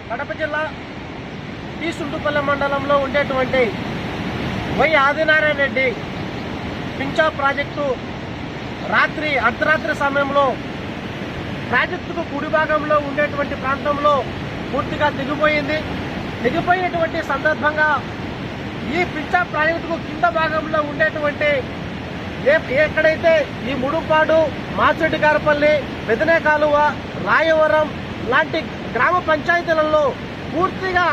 కడప జిల్లా టీ సుంటుపల్లి మండలంలో ఉండేటువంటి వై ఆదినారాయణ రెడ్డి పింఛా ప్రాజెక్టు అర్ధరాత్రి సమయంలో ప్రాజెక్టుకు కుడి భాగంలో ఉండేటువంటి ప్రాంతంలో పూర్తిగా తెగిపోయినటువంటి సందర్భంగా ఈ పింఛా ప్రాజెక్టుకు కింద భాగంలో ఉండేటువంటి ఎక్కడైతే ఈ ముడుపాడు, మాచొడ్డి గారపల్లి, పెదనే కాలువ, రాయవరం లాంటి గ్రామ పంచాయతీలలో పూర్తిగా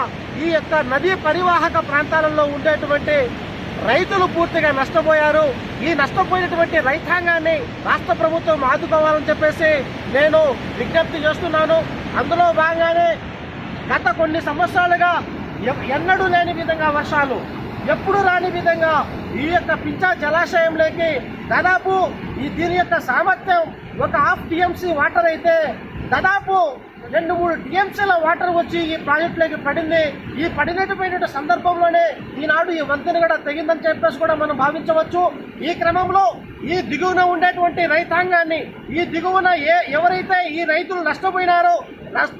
ఈ యొక్క నదీ పరివాహక ప్రాంతాలలో ఉండేటువంటి రైతులు పూర్తిగా నష్టపోయారు. ఈ నష్టపోయినటువంటి రైతాంగాన్ని రాష్ట్ర ప్రభుత్వం ఆదుకోవాలని చెప్పేసి నేను విజ్ఞప్తి చేస్తున్నాను. అందులో భాగంగానే గత కొన్ని సంవత్సరాలుగా ఎన్నడూ లేని విధంగా వర్షాలు, ఎప్పుడు రాని విధంగా ఈ యొక్క పింఛా జలాశయంలోకి దాదాపు దీని యొక్క సామర్థ్యం ఒక 1/2 TMC వాటర్ అయితే దాదాపు 2-3 TMCల వాటర్ వచ్చి ఈ ప్రాజెక్టులోకి పడింది. ఈ పడినటువంటి సందర్భంలోనే ఈనాడు ఈ వంతెన కూడా తెగిందని చెప్పేసి కూడా మనం భావించవచ్చు. ఈ క్రమంలో ఈ దిగువన ఉండేటువంటి రైతాంగాన్ని, ఈ దిగువన ఎవరైతే ఈ రైతులు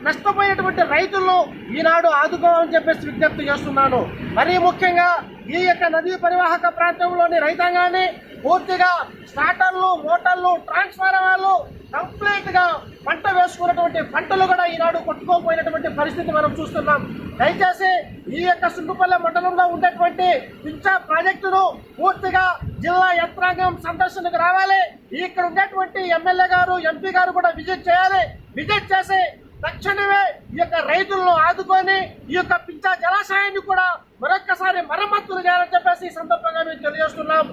నష్టపోయినటువంటి రైతులను ఈనాడు ఆదుకోవాలని చెప్పేసి విజ్ఞప్తి చేస్తున్నాను. మరీ ముఖ్యంగా ఈ యొక్క నదీ పరివాహక ప్రాంతంలోని రైతాంగాన్ని పూర్తిగా స్టార్టర్లు, మోటార్లు, ట్రాన్స్ఫార్మర్లు కంప్లీట్ గా పంట వేసుకున్నటువంటి పంటలు కూడా ఈనాడు కొట్టుకోపోయినటువంటి పరిస్థితి మనం చూస్తున్నాం. దయచేసి ఈ యొక్క సుంటుపల్లి మండలంలో ఉండేటువంటి పింఛా ప్రాజెక్టును పూర్తిగా జిల్లా యంత్రాంగం సందర్శనకు రావాలి. ఇక్కడ ఉండేటువంటి ఎమ్మెల్యే గారు, ఎంపీ గారు కూడా విజిట్ చేయాలి. విజిట్ చేసి తక్షణమే ఈ యొక్క రైతులను ఆదుకొని ఈ యొక్క పింఛా జలాశయాన్ని కూడా మరొక్కసారి మరమ్మతులు చేయాలని చెప్పేసి ఈ సందర్భంగా మేము తెలియజేస్తున్నాం.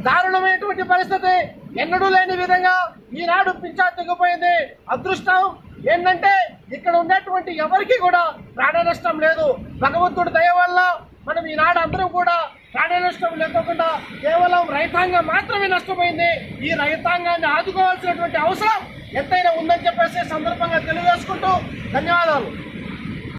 దారుణమైనటువంటి పరిస్థితి, ఎన్నడూ లేని విధంగా ఈనాడు పింఛా తెగిపోయింది. అదృష్టం ఏంటంటే ఇక్కడ ఉండేటువంటి ఎవరికి కూడా ప్రాణ నష్టం లేదు. భగవంతుడి దయ వల్ల మనం ఈనాడు అందరం కూడా ప్రాణ నష్టం లేకుండా కేవలం రైతాంగం మాత్రమే నష్టపోయింది. ఈ రైతాంగాన్ని ఆదుకోవాల్సినటువంటి అవసరం ఎంతైనా ఉందని చెప్పేసి సందర్భంగా తెలియజేసుకుంటూ ధన్యవాదాలు.